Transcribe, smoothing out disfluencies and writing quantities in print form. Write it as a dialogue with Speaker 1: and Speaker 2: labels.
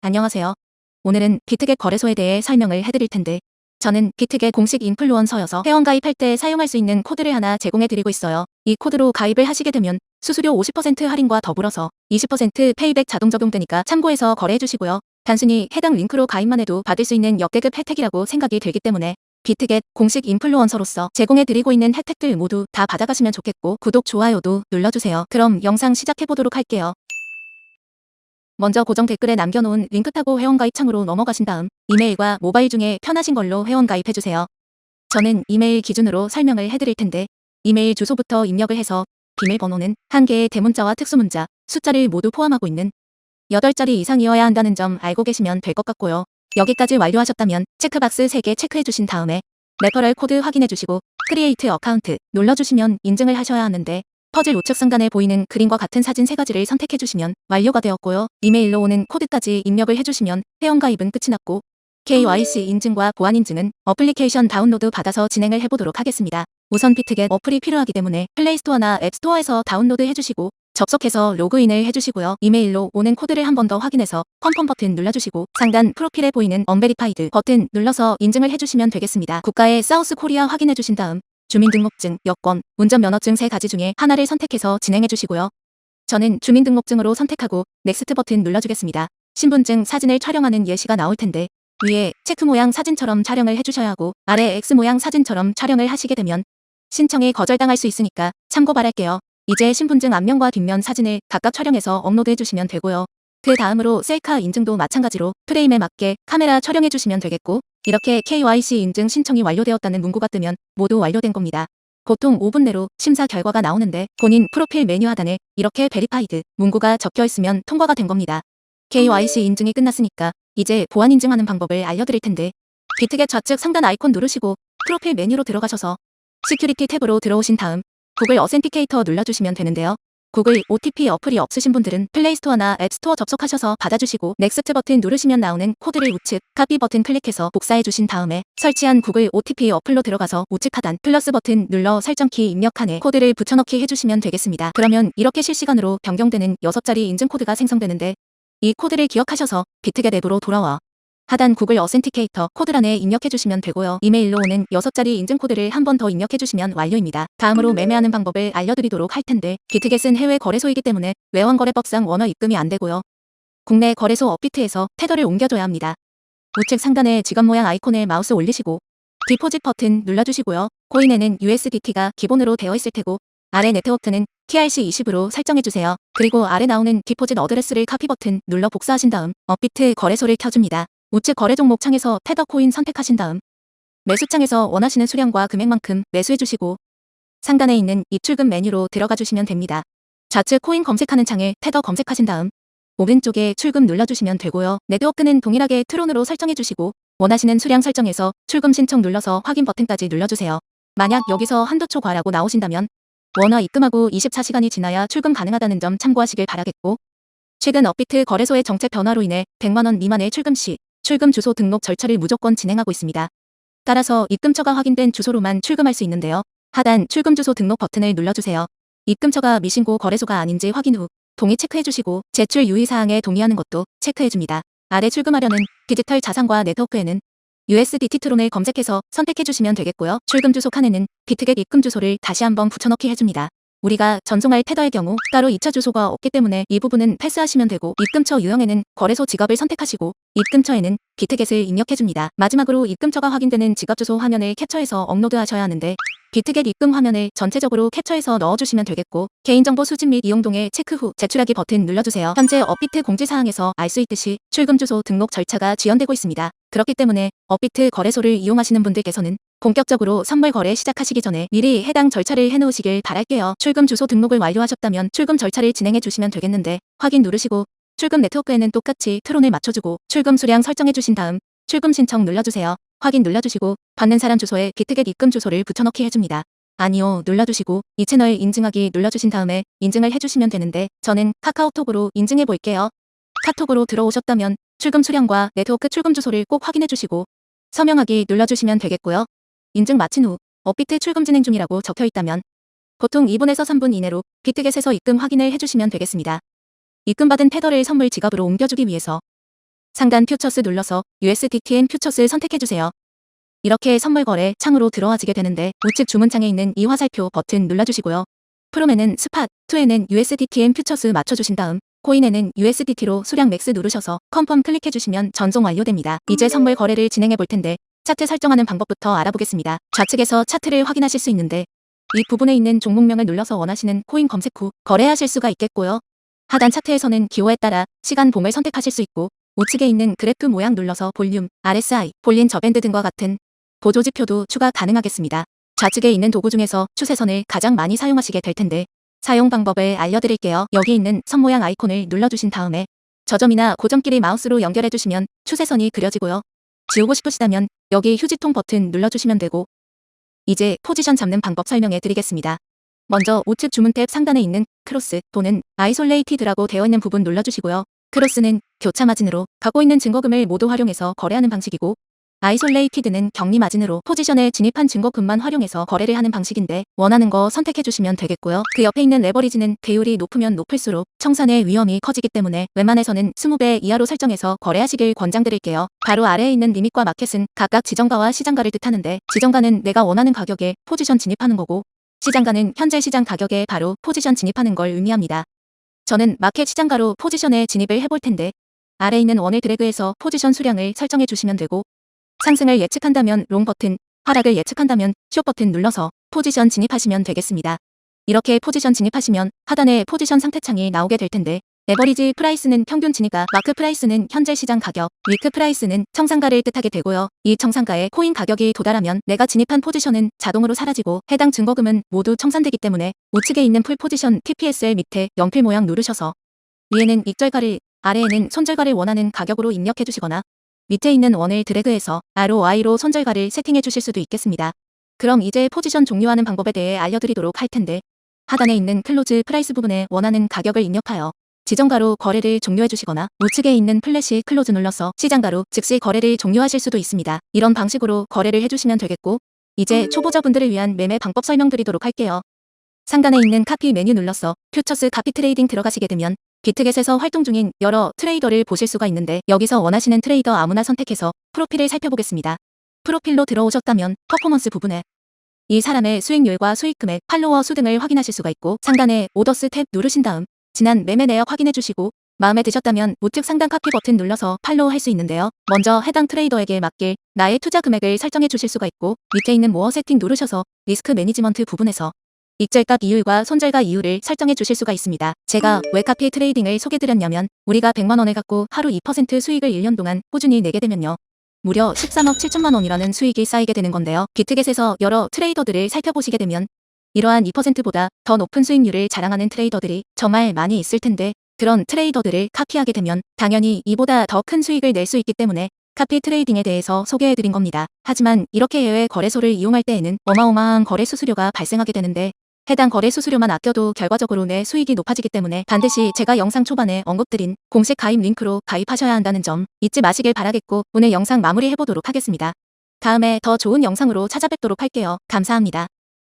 Speaker 1: 안녕하세요. 오늘은 비트겟 거래소에 대해 설명을 해드릴 텐데, 저는 비트겟 공식 인플루언서여서 회원 가입할 때 사용할 수 있는 코드를 하나 제공해드리고 있어요. 이 코드로 가입을 하시게 되면 수수료 50% 할인과 더불어서 20% 페이백 자동 적용되니까 참고해서 거래해주시고요. 단순히 해당 링크로 가입만 해도 받을 수 있는 역대급 혜택이라고 생각이 들기 때문에 비트겟 공식 인플루언서로서 제공해드리고 있는 혜택들 모두 다 받아가시면 좋겠고, 구독, 좋아요도 눌러주세요. 그럼 영상 시작해보도록 할게요. 먼저 고정 댓글에 남겨놓은 링크 타고 회원가입 창으로 넘어가신 다음 이메일과 모바일 중에 편하신 걸로 회원가입해주세요. 저는 이메일 기준으로 설명을 해드릴 텐데, 이메일 주소부터 입력을 해서 비밀번호는 한 개의 대문자와 특수문자, 숫자를 모두 포함하고 있는 8자리 이상이어야 한다는 점 알고 계시면 될 것 같고요. 여기까지 완료하셨다면 체크박스 3개 체크해주신 다음에 레퍼럴 코드 확인해주시고 크리에이트 어카운트 눌러주시면 인증을 하셔야 하는데, 퍼즐 우측 상단에 보이는 그림과 같은 사진 3가지를 선택해주시면 완료가 되었고요. 이메일로 오는 코드까지 입력을 해주시면 회원가입은 끝이 났고, KYC 인증과 보안 인증은 어플리케이션 다운로드 받아서 진행을 해보도록 하겠습니다. 우선 비트겟 어플이 필요하기 때문에 플레이스토어나 앱스토어에서 다운로드 해주시고 접속해서 로그인을 해주시고요. 이메일로 오는 코드를 한 번 더 확인해서 컨펌 버튼 눌러주시고 상단 프로필에 보이는 언베리파이드 버튼 눌러서 인증을 해주시면 되겠습니다. 국가의 사우스 코리아 확인해주신 다음 주민등록증, 여권, 운전면허증 3가지 중에 하나를 선택해서 진행해주시고요. 저는 주민등록증으로 선택하고 넥스트 버튼 눌러주겠습니다. 신분증 사진을 촬영하는 예시가 나올 텐데, 위에 체크 모양 사진처럼 촬영을 해주셔야 하고 아래 X 모양 사진처럼 촬영을 하시게 되면 신청이 거절당할 수 있으니까 참고 바랄게요. 이제 신분증 앞면과 뒷면 사진을 각각 촬영해서 업로드 해주시면 되고요. 그 다음으로 셀카 인증도 마찬가지로 프레임에 맞게 카메라 촬영해주시면 되겠고, 이렇게 KYC 인증 신청이 완료되었다는 문구가 뜨면 모두 완료된 겁니다. 보통 5분 내로 심사 결과가 나오는데, 본인 프로필 메뉴 하단에 이렇게 베리파이드 문구가 적혀 있으면 통과가 된 겁니다. KYC 인증이 끝났으니까 이제 보안 인증하는 방법을 알려드릴 텐데, 비트겟 좌측 상단 아이콘 누르시고 프로필 메뉴로 들어가셔서 시큐리티 탭으로 들어오신 다음 구글 어센티케이터 눌러주시면 되는데요. 구글 OTP 어플이 없으신 분들은 플레이스토어나 앱스토어 접속하셔서 받아주시고 넥스트 버튼 누르시면 나오는 코드를 우측 카피 버튼 클릭해서 복사해주신 다음에 설치한 구글 OTP 어플로 들어가서 우측 하단 플러스 버튼 눌러 설정키 입력칸에 코드를 붙여넣기 해주시면 되겠습니다. 그러면 이렇게 실시간으로 변경되는 6자리 인증 코드가 생성되는데, 이 코드를 기억하셔서 비트겟 앱으로 돌아와 하단 구글 어센티케이터 코드란에 입력해주시면 되고요. 이메일로 오는 6자리 인증 코드를 한 번 더 입력해주시면 완료입니다. 다음으로 매매하는 방법을 알려드리도록 할 텐데, 비트겟은 해외 거래소이기 때문에 외환거래법상 원화 입금이 안 되고요. 국내 거래소 업비트에서 테더를 옮겨줘야 합니다. 우측 상단에 지갑 모양 아이콘에 마우스 올리시고 디포짓 버튼 눌러주시고요. 코인에는 USDT가 기본으로 되어 있을 테고 아래 네트워크는 TRC20으로 설정해주세요. 그리고 아래 나오는 디포짓 어드레스를 카피 버튼 눌러 복사하신 다음 업비트 거래소를 켜줍니다. 우측 거래 종목 창에서 테더 코인 선택하신 다음 매수창에서 원하시는 수량과 금액만큼 매수해주시고 상단에 있는 입출금 메뉴로 들어가 주시면 됩니다. 좌측 코인 검색하는 창에 테더 검색하신 다음 오른쪽에 출금 눌러주시면 되고요. 네트워크는 동일하게 트론으로 설정해주시고 원하시는 수량 설정해서 출금 신청 눌러서 확인 버튼까지 눌러주세요. 만약 여기서 한도 초과라고 나오신다면 원화 입금하고 24시간이 지나야 출금 가능하다는 점 참고하시길 바라겠고, 최근 업비트 거래소의 정책 변화로 인해 100만원 미만의 출금 시 출금 주소 등록 절차를 무조건 진행하고 있습니다. 따라서 입금처가 확인된 주소로만 출금할 수 있는데요. 하단 출금 주소 등록 버튼을 눌러주세요. 입금처가 미신고 거래소가 아닌지 확인 후 동의 체크해주시고 제출 유의사항에 동의하는 것도 체크해줍니다. 아래 출금하려는 디지털 자산과 네트워크에는 USDT 트론을 검색해서 선택해주시면 되겠고요. 출금 주소 칸에는 비트겟 입금 주소를 다시 한번 붙여넣기 해줍니다. 우리가 전송할 테더의 경우 따로 2차 주소가 없기 때문에 이 부분은 패스하시면 되고, 입금처 유형에는 거래소 지갑을 선택하시고 입금처에는 비트겟을 입력해줍니다. 마지막으로 입금처가 확인되는 지갑 주소 화면을 캡처해서 업로드하셔야 하는데, 비트겟 입금 화면을 전체적으로 캡처해서 넣어주시면 되겠고, 개인정보 수집 및 이용 동의 체크 후 제출하기 버튼 눌러주세요. 현재 업비트 공지사항에서 알 수 있듯이 출금 주소 등록 절차가 지연되고 있습니다. 그렇기 때문에 업비트 거래소를 이용하시는 분들께서는 본격적으로 선물 거래 시작하시기 전에 미리 해당 절차를 해놓으시길 바랄게요. 출금 주소 등록을 완료하셨다면 출금 절차를 진행해 주시면 되겠는데, 확인 누르시고 출금 네트워크에는 똑같이 트론을 맞춰주고 출금 수량 설정해 주신 다음 출금 신청 눌러주세요. 확인 눌러주시고 받는 사람 주소에 비트겟 입금 주소를 붙여넣기 해줍니다. 아니요 눌러주시고 이 채널 인증하기 눌러주신 다음에 인증을 해주시면 되는데, 저는 카카오톡으로 인증해 볼게요. 카톡으로 들어오셨다면 출금 수량과 네트워크 출금 주소를 꼭 확인해 주시고 서명하기 눌러주시면 되겠고요. 인증 마친 후 업비트 출금 진행 중이라고 적혀 있다면 보통 2분에서 3분 이내로 비트겟에서 입금 확인을 해주시면 되겠습니다. 입금받은 테더를 선물 지갑으로 옮겨주기 위해서 상단 퓨처스 눌러서 USDTN 퓨처스 선택해주세요. 이렇게 선물 거래 창으로 들어와지게 되는데 우측 주문창에 있는 이 화살표 버튼 눌러주시고요. 프롬에는 스팟, 투에는 USDTN 퓨처스 맞춰주신 다음 코인에는 USDT로 수량 맥스 누르셔서 컨펌 클릭해주시면 전송 완료됩니다. 이제 선물 거래를 진행해 볼 텐데 차트 설정하는 방법부터 알아보겠습니다. 좌측에서 차트를 확인하실 수 있는데 이 부분에 있는 종목명을 눌러서 원하시는 코인 검색 후 거래하실 수가 있겠고요. 하단 차트에서는 기호에 따라 시간 봉을 선택하실 수 있고 우측에 있는 그래프 모양 눌러서 볼륨, RSI, 볼린 저밴드 등과 같은 보조지표도 추가 가능하겠습니다. 좌측에 있는 도구 중에서 추세선을 가장 많이 사용하시게 될 텐데 사용 방법을 알려드릴게요. 여기 있는 선 모양 아이콘을 눌러주신 다음에 저점이나 고점끼리 마우스로 연결해주시면 추세선이 그려지고요. 지우고 싶으시다면 여기 휴지통 버튼 눌러주시면 되고 이제 포지션 잡는 방법 설명해 드리겠습니다. 먼저 우측 주문 탭 상단에 있는 크로스 또는 아이솔레이티드라고 되어 있는 부분 눌러주시고요. 크로스는 교차 마진으로 갖고 있는 증거금을 모두 활용해서 거래하는 방식이고 아이솔레이티드는 격리 마진으로 포지션에 진입한 증거금만 활용해서 거래를 하는 방식인데 원하는 거 선택해 주시면 되겠고요. 그 옆에 있는 레버리지는 배율이 높으면 높을수록 청산의 위험이 커지기 때문에 웬만해서는 20배 이하로 설정해서 거래하시길 권장드릴게요. 바로 아래에 있는 리밋과 마켓은 각각 지정가와 시장가를 뜻하는데 지정가는 내가 원하는 가격에 포지션 진입하는 거고 시장가는 현재 시장 가격에 바로 포지션 진입하는 걸 의미합니다. 저는 마켓 시장가로 포지션에 진입을 해볼 텐데 아래에 있는 원을 드래그해서 포지션 수량을 설정해 주시면 되고 상승을 예측한다면 롱 버튼, 하락을 예측한다면 숏 버튼 눌러서 포지션 진입하시면 되겠습니다. 이렇게 포지션 진입하시면 하단에 포지션 상태창이 나오게 될 텐데 에버리지 프라이스는 평균 진입가, 마크 프라이스는 현재 시장 가격, 위크 프라이스는 청산가를 뜻하게 되고요. 이 청산가에 코인 가격이 도달하면 내가 진입한 포지션은 자동으로 사라지고 해당 증거금은 모두 청산되기 때문에 우측에 있는 풀 포지션 TPSL 밑에 연필 모양 누르셔서 위에는 익절가를, 아래에는 손절가를 원하는 가격으로 입력해 주시거나 밑에 있는 원을 드래그해서 ROI로 손절가를 세팅해 주실 수도 있겠습니다. 그럼 이제 포지션 종료하는 방법에 대해 알려드리도록 할 텐데 하단에 있는 클로즈 프라이스 부분에 원하는 가격을 입력하여 지정가로 거래를 종료해 주시거나 우측에 있는 플래시 클로즈 눌러서 시장가로 즉시 거래를 종료하실 수도 있습니다. 이런 방식으로 거래를 해주시면 되겠고 이제 초보자분들을 위한 매매 방법 설명드리도록 할게요. 상단에 있는 카피 메뉴 눌러서 퓨처스 카피 트레이딩 들어가시게 되면 비트겟에서 활동 중인 여러 트레이더를 보실 수가 있는데 여기서 원하시는 트레이더 아무나 선택해서 프로필을 살펴보겠습니다. 프로필로 들어오셨다면 퍼포먼스 부분에 이 사람의 수익률과 수익금액, 팔로워 수 등을 확인하실 수가 있고 상단에 오더스 탭 누르신 다음 지난 매매 내역 확인해 주시고 마음에 드셨다면 우측 상단 카피 버튼 눌러서 팔로우 할 수 있는데요. 먼저 해당 트레이더에게 맞길 나의 투자 금액을 설정해 주실 수가 있고 밑에 있는 모어 세팅 누르셔서 리스크 매니지먼트 부분에서 익절가 이율과 손절가 이율을 설정해 주실 수가 있습니다. 제가 왜 카피 트레이딩을 소개드렸냐면 우리가 100만원을 갖고 하루 2% 수익을 1년 동안 꾸준히 내게 되면요. 무려 13억 7천만원이라는 수익이 쌓이게 되는 건데요. 비트겟에서 여러 트레이더들을 살펴보시게 되면 이러한 2%보다 더 높은 수익률을 자랑하는 트레이더들이 정말 많이 있을 텐데 그런 트레이더들을 카피하게 되면 당연히 이보다 더 큰 수익을 낼 수 있기 때문에 카피 트레이딩에 대해서 소개해드린 겁니다. 하지만 이렇게 해외 거래소를 이용할 때에는 어마어마한 거래 수수료가 발생하게 되는데 해당 거래 수수료만 아껴도 결과적으로 내 수익이 높아지기 때문에 반드시 제가 영상 초반에 언급드린 공식 가입 링크로 가입하셔야 한다는 점 잊지 마시길 바라겠고 오늘 영상 마무리해보도록 하겠습니다. 다음에 더 좋은 영상으로 찾아뵙도록 할게요. 감사합니다.